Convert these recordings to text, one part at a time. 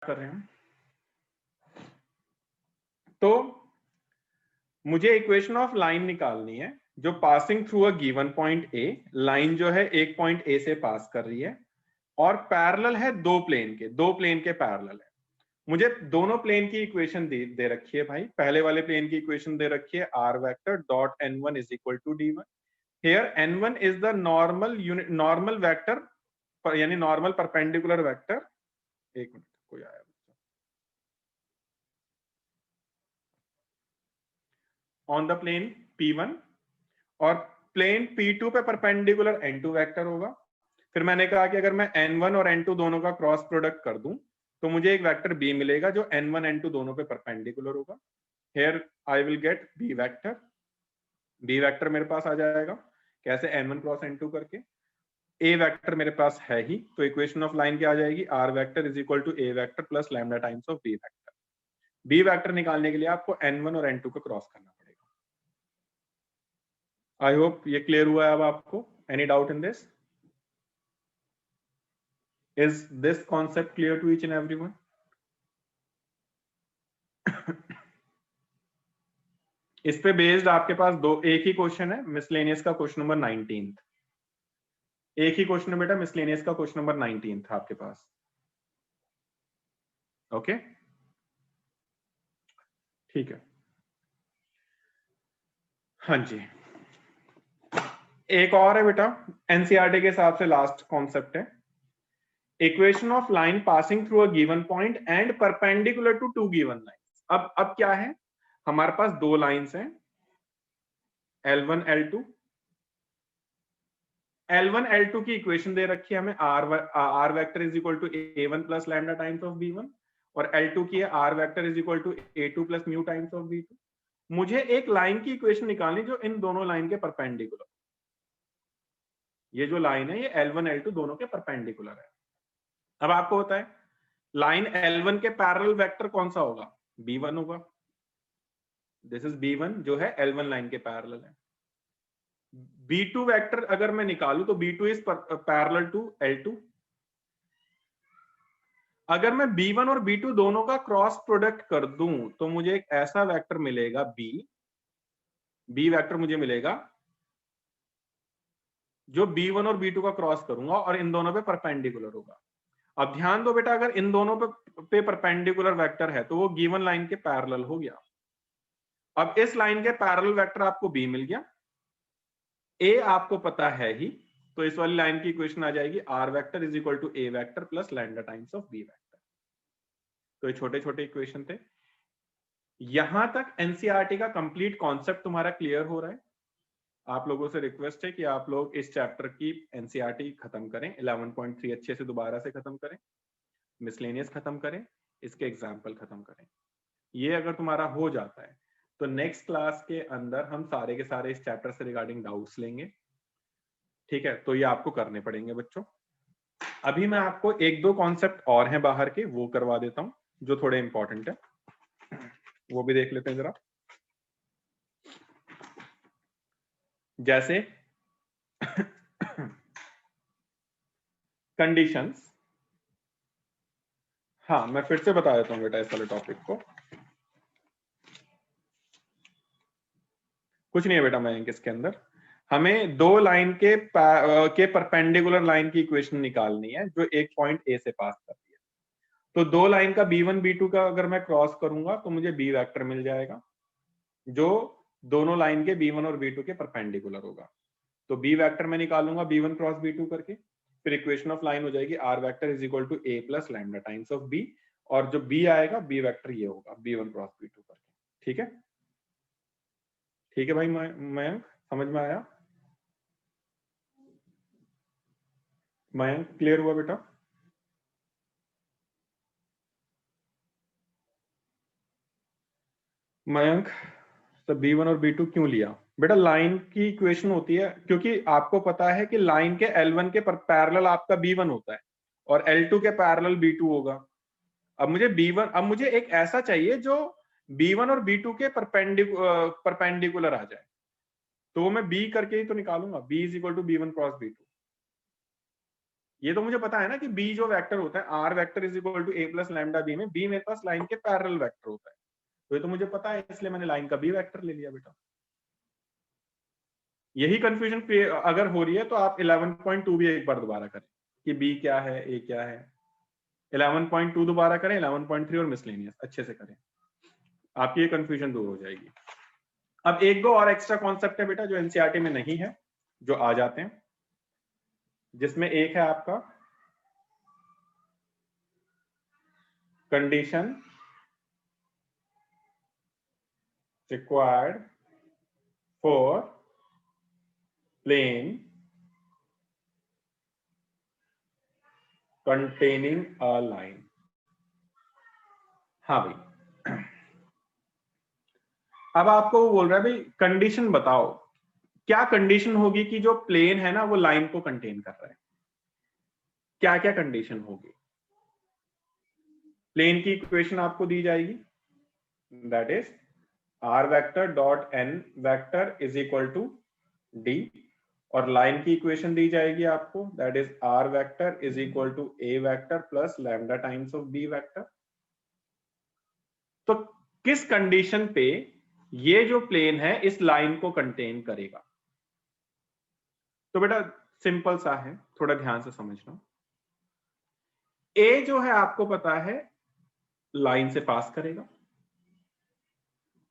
कर रहे हैं। तो मुझे इक्वेशन ऑफ लाइन निकालनी है जो passing through a given point A, line जो है एक पॉइंट ए से पास कर रही है और पैरेलल है दो प्लेन के पैरेलल है। मुझे दोनों प्लेन की इक्वेशन दे रखी है भाई। पहले वाले प्लेन की इक्वेशन दे रखी है r vector dot n1 is equal to d1। Here n1 is the normal vector, यानी नॉर्मल परपेंडिकुलर वेक्टर। एक मिनट, कोई आया ऑन द प्लेन P1 और प्लेन P2 पे परपेंडिकुलर N2 वेक्टर होगा। फिर मैंने कहा कि अगर मैं N1 और N2 दोनों का क्रॉस प्रोडक्ट कर दूं तो मुझे एक वेक्टर B मिलेगा जो N1 N2 दोनों पे परपेंडिकुलर होगा। Here I will get B vector. B vector मेरे पास आ जाएगा कैसे, N1 क्रॉस N2 करके। A वेक्टर मेरे पास है ही, तो इक्वेशन ऑफ लाइन क्या आ जाएगी, R vector is equal to A vector plus lambda times of B vector. B vector निकालने के लिए आपको N1 और N2 को क्रॉस करना पड़ेगा। आई होप ये क्लियर हुआ है अब आपको। Any doubt in this? Is this concept clear to each and everyone? इस पे बेस्ड आपके पास एक ही क्वेश्चन है मिसलेनियस का, क्वेश्चन नंबर 19। एक ही क्वेश्चन है बेटा मिसलेनियस का, क्वेश्चन नंबर 19 था आपके पास। ओके ठीक है। हाँ जी, एक और है बेटा, एनसीईआरटी के हिसाब से लास्ट कॉन्सेप्ट है। Equation of line passing through a given point and perpendicular to two given lines. अब क्या है, हमारे पास दो लाइंस हैं L1 L2। L1 L2 की इक्वेशन दे रखी है हमें, R vector is equal to A1 plus lambda times of B1 और L2 की है R vector is equal to A2 plus mu times of B2। मुझे एक लाइन की इक्वेशन निकालनी जो इन दोनों लाइन के परपेंडिकुलर। ये जो लाइन है ये L1 L2 दोनों के परपेंडिकुलर है। अब आपको होता है लाइन L1 के पैरेलल वेक्टर कौन सा होगा, B1 होगा। दिस इज B1 जो है L1 लाइन के पैरेलल है। B2 वेक्टर अगर मैं निकालूं तो B2 is parallel to L2। अगर मैं B1 और B2 दोनों का क्रॉस प्रोडक्ट कर दूं तो मुझे एक ऐसा वेक्टर मिलेगा B वेक्टर मुझे मिलेगा जो B1 और B2 का क्रॉस करूंगा और इन दोनों पे परपेंडिकुलर होगा। अब ध्यान दो बेटा, अगर इन दोनों पे परपेंडिकुलर वेक्टर है तो वो गिवन लाइन के पैरेलल हो गया। अब इस लाइन के पैरेलल वेक्टर आपको B मिल गया, A आपको पता है ही, तो इस वाली लाइन की इक्वेशन आ जाएगी R vector is equal to A vector plus lambda times of B vector. तो ये छोटे छोटे इक्वेशन थे। यहां तक एनसीईआरटी का कंप्लीट कॉन्सेप्ट तुम्हारा क्लियर हो रहा है। आप लोगों से रिक्वेस्ट है कि आप लोग इस चैप्टर की एनसीईआरटी खत्म करें, 11.3 अच्छे से दोबारा से खत्म करें, मिसलेनियस खत्म करें, इसके एग्जाम्पल खत्म करें। ये अगर तुम्हारा हो जाता है तो नेक्स्ट क्लास के अंदर हम सारे के सारे इस चैप्टर से रिगार्डिंग डाउट्स लेंगे। ठीक है, तो ये आपको करने पड़ेंगे बच्चों। अभी मैं आपको एक दो कॉन्सेप्ट और हैं बाहर के, वो करवा देता हूं जो थोड़े इंपॉर्टेंट है, वो भी देख लेते हैं जरा। जैसे कंडीशंस। हाँ, मैं फिर से बता देता हूँ बेटा इस वाले टॉपिक को। कुछ नहीं है बेटा, मैं इसके अंदर हमें दो लाइन के परपेंडिकुलर लाइन की इक्वेशन निकालनी है जो एक पॉइंट ए से पास कर रही है। तो दो लाइन का B1 B2 का अगर मैं क्रॉस करूंगा तो मुझे B वेक्टर मिल जाएगा जो दोनों लाइन के B1 और B2 के परपेंडिकुलर होगा। तो B वेक्टर मैं निकालूंगा B1 क्रॉस B2 करके, फिर इक्वेशन ऑफ लाइन हो जाएगी R vector is equal to A plus lambda times of B, और जो B आएगा B वेक्टर ये होगा B1 क्रॉस B2 करके। ठीक है, ठीक है भाई, मैं समझ में आया? मयंक क्लियर हुआ बेटा? मयंक, तो B1 और B2 क्यों लिया बेटा? लाइन की इक्वेशन होती है, क्योंकि आपको पता है कि लाइन के L1 के पैरेलल आपका B1 होता है और L2 के पैरेलल B2 होगा। अब मुझे एक ऐसा चाहिए जो B1 और B2 के परपेंडिकुलर आ जाए, तो वो मैं B करके ही तो निकालूंगा। B is equal to B1 cross B2। ये तो मुझे पता है ना कि बी जो वेक्टर होता है R vector is equal to A plus lambda B में बी मेरे पास लाइन के पैरेलल वेक्टर होता है, तो ये तो मुझे पता है, इसलिए मैंने लाइन का बी वेक्टर ले लिया बेटा। यही कंफ्यूजन अगर हो रही है तो आप 11.2 भी एक बार दोबारा करें कि बी क्या है ए क्या है। 11.2 दोबारा करें, 11.3 और मिसलेनियस अच्छे से करें, आपकी ये कंफ्यूजन दूर हो जाएगी। अब एक दो और एक्स्ट्रा कॉन्सेप्ट है बेटा जो एनसीईआरटी में नहीं है, जो आ जाते हैं, जिसमें एक है आपका condition required for plane containing a line. हाँ भाई, अब आपको वो बोल रहा है भाई कंडीशन बताओ, क्या कंडीशन होगी कि जो प्लेन है ना वो लाइन को कंटेन कर रहा है, क्या क्या कंडीशन होगी। प्लेन की इक्वेशन आपको दी जाएगी, that is R vector dot N vector is equal to D, और लाइन की इक्वेशन दी जाएगी आपको, that is R vector is equal to A vector plus lambda times of B vector. तो किस कंडीशन पे ये जो प्लेन है इस लाइन को कंटेन करेगा। तो बेटा सिंपल सा है, थोड़ा ध्यान से समझना। ए जो है आपको पता है लाइन से पास करेगा,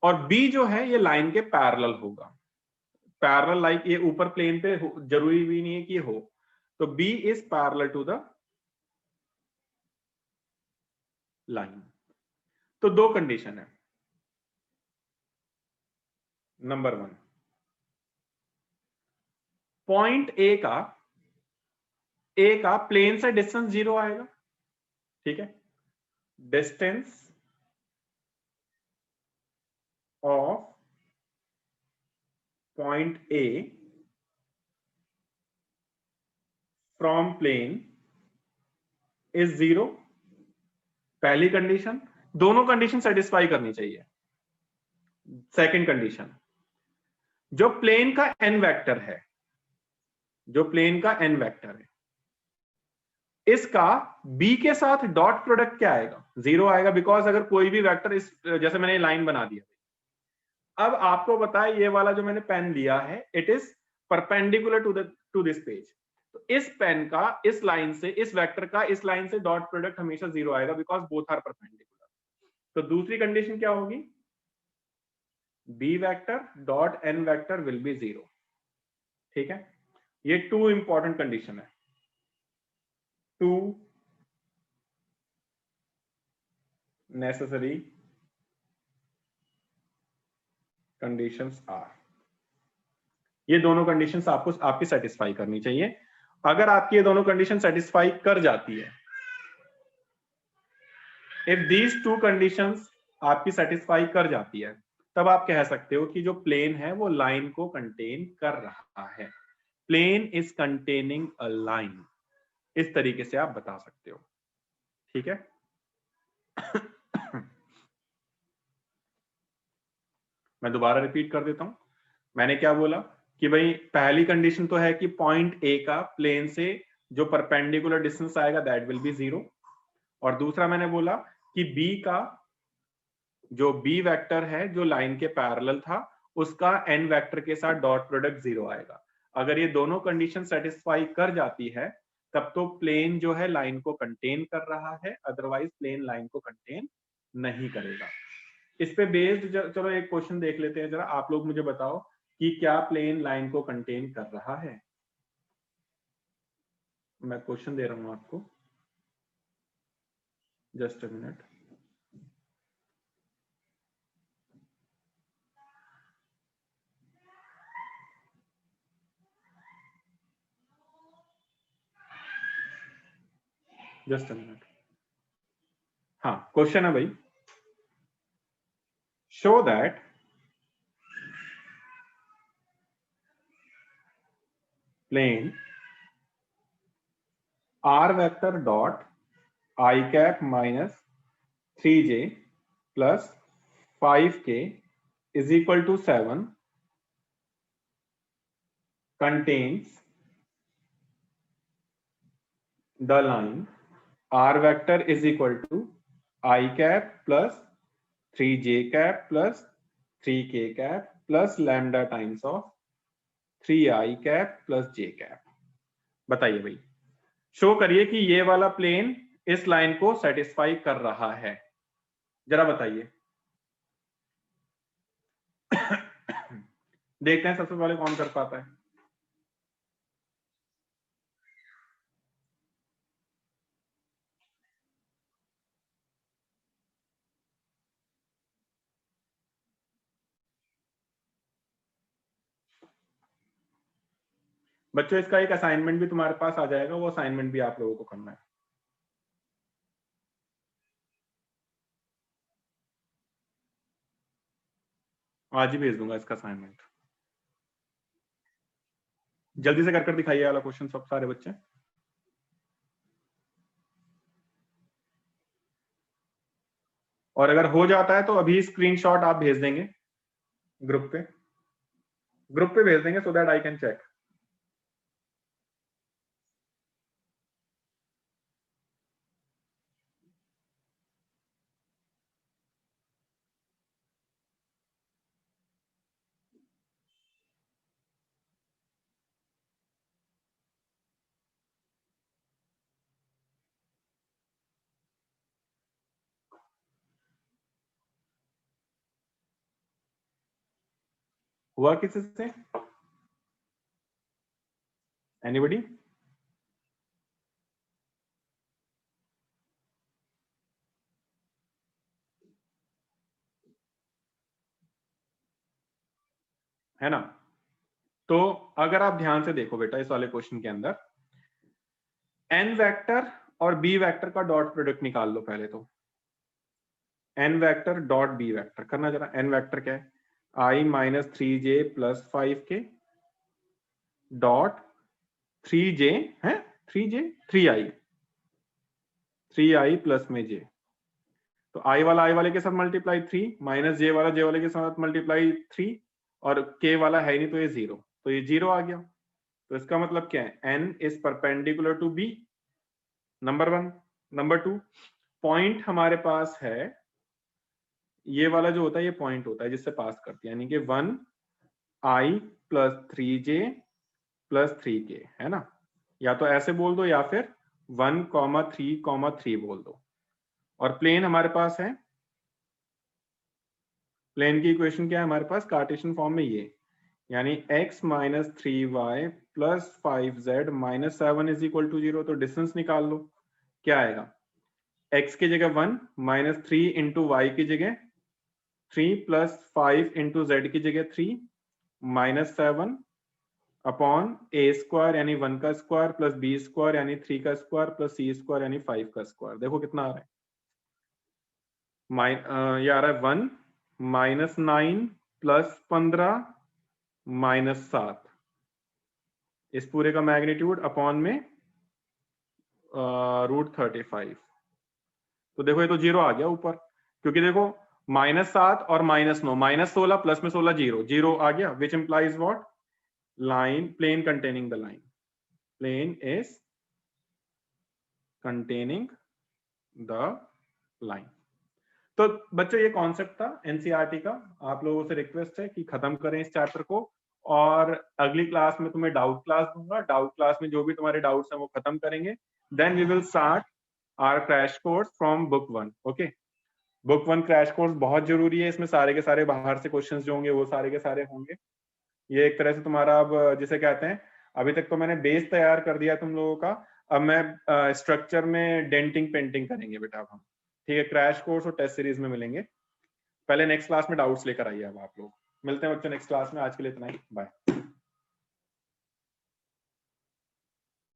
और बी जो है ये लाइन के पैरेलल होगा। पैरेलल लाइक ये ऊपर प्लेन पे जरूरी भी नहीं है कि हो, तो B is parallel to the line. तो दो कंडीशन है, नंबर वन, पॉइंट ए का प्लेन से डिस्टेंस 0 आएगा, ठीक है, distance of point A from plane is 0। पहली कंडीशन, दोनों कंडीशन सेटिस्फाई करनी चाहिए। सेकंड कंडीशन, जो प्लेन का एन वेक्टर है, जो प्लेन का एन वेक्टर है, इसका बी के साथ डॉट प्रोडक्ट क्या आएगा, 0 आएगा, बिकॉज अगर कोई भी वेक्टर इस, जैसे मैंने लाइन बना दिया, अब आपको पता है ये वाला जो मैंने पेन लिया है it is perpendicular to this page, तो इस पेन का इस लाइन से, इस वेक्टर का इस लाइन से डॉट प्रोडक्ट हमेशा 0 आएगा बिकॉज बोथ आर परपेंडिकुलर। तो दूसरी कंडीशन क्या होगी, B vector dot N vector will be 0, ठीक है। ये टू इंपॉर्टेंट कंडीशन है, टू नेसेसरी कंडीशंस आर, ये दोनों कंडीशंस आपको आपकी सेटिस्फाई करनी चाहिए। अगर आपकी ये दोनों कंडीशन सेटिस्फाई कर जाती है, इफ दीज टू कंडीशंस आपकी सेटिस्फाई कर जाती है, तब आप कह सकते हो कि जो प्लेन है वो लाइन को कंटेन कर रहा है, plane is containing a line, इस तरीके से आप बता सकते हो, ठीक है। मैं दोबारा रिपीट कर देता हूं, मैंने क्या बोला कि भाई पहली कंडीशन तो है कि पॉइंट ए का प्लेन से जो परपेंडिकुलर डिस्टेंस आएगा दैट विल बी 0, और दूसरा मैंने बोला कि बी का जो बी वेक्टर है जो लाइन के पैरेलल था उसका एन वेक्टर के साथ डॉट प्रोडक्ट 0 आएगा। अगर ये दोनों कंडीशन सेटिस्फाई कर जाती है तब तो प्लेन जो है लाइन को कंटेन कर रहा है, अदरवाइज प्लेन लाइन को कंटेन नहीं करेगा। इस पे बेस्ड चलो एक क्वेश्चन देख लेते हैं, जरा आप लोग मुझे बताओ कि क्या प्लेन लाइन को कंटेन कर रहा है। मैं क्वेश्चन दे रहा हूं आपको, just a minute. Just a minute. हाँ क्वेश्चन है भाई, show that plane r vector dot I cap minus 3j plus 5k is equal to 7 contains the line r vector is equal to I cap plus 3j cap plus 3k cap plus lambda times of 3I cap plus j cap। बताइए भाई, show करिए कि ये वाला plane इस line को satisfy कर रहा है, जरा बताइए। देखते हैं सबसे पहले कौन कर पाता है। बच्चों इसका एक असाइनमेंट भी तुम्हारे पास आ जाएगा, वो असाइनमेंट भी आप लोगों को करना है। आज ही भेज दूंगा इसका असाइनमेंट। जल्दी से कर दिखाइए वाला क्वेश्चन सब सारे बच्चे। और अगर हो जाता है तो अभी स्क्रीनशॉट आप भेज देंगे ग्रुप पे भेज देंगे so that I can check. हुआ किसी से? एनीबॉडी? है ना? तो अगर आप ध्यान से देखो बेटा इस वाले क्वेश्चन के अंदर n वेक्टर और b वेक्टर का डॉट प्रोडक्ट निकाल लो पहले। तो n vector dot b vector करना जरा। n वेक्टर क्या है? i minus 3j plus 5k dot 3j है 3i प्लस में j। तो i वाले के साथ मल्टीप्लाई 3 माइनस j वाले के साथ मल्टीप्लाई 3 और k वाला है नहीं तो ये 0, तो ये 0 आ गया। तो इसका मतलब क्या है? n is perpendicular to b, number 1। Number 2, point हमारे पास है ये वाला जो होता है, ये पॉइंट होता है जिससे पास करती है, यानी कि 1i plus 3j plus 3k, है ना? या तो ऐसे बोल दो या फिर 1,3,3 बोल दो। और प्लेन हमारे पास है, प्लेन की इक्वेशन क्या है हमारे पास? कार्टेशियन फॉर्म में ये, यानी x minus 3y plus 5z minus 7 is equal to 0। तो डिस्टेंस निकाल लो, क्या आएगा? x की जगह 1 माइनस 3 इंटू वाई की जगह 3 प्लस 5 इंटू जेड की जगह 3 माइनस 7 अपॉन a स्क्वायर यानी 1 का स्क्वायर प्लस b स्क्वायर यानी 3 का स्क्वायर प्लस c स्क्वायर यानी 5 का स्क्वायर। देखो कितना आ रहा है, ये आ रहा है 1 माइनस 9 प्लस 15 माइनस 7, इस पूरे का मैग्नीट्यूड अपॉन में √35। तो देखो ये तो 0 आ गया ऊपर, क्योंकि देखो -7 और -9 -16 प्लस में 16 0 आ गया, which implies what? Line plane containing the line, plane is containing the line. तो बच्चों ये कॉन्सेप्ट था एनसीईआरटी का। आप लोगों से रिक्वेस्ट है कि खत्म करें इस चैप्टर को, और अगली क्लास में तुम्हें डाउट क्लास दूंगा। डाउट क्लास में जो भी तुम्हारे डाउट्स हैं वो खत्म करेंगे। Then we will start our crash course from book 1। Okay, book 1 crash course बहुत जरूरी है, इसमें सारे के सारे बाहर से क्वेश्चंस जो होंगे वो सारे के सारे होंगे। ये एक तरह से तुम्हारा, अब जिसे कहते हैं, अभी तक तो मैंने बेस तैयार कर दिया तुम लोगों का, अब मैं स्ट्रक्चर में डेंटिंग पेंटिंग करेंगे बेटा अब हम। ठीक है, क्रैश कोर्स और टेस्ट सीरीज में मिलेंगे। पहले नेक्स्ट क्लास में डाउट्स लेकर आइए अब आप लोग। मिलते हैं बच्चों नेक्स्ट क्लास में, आज के लिए इतना ही, बाय।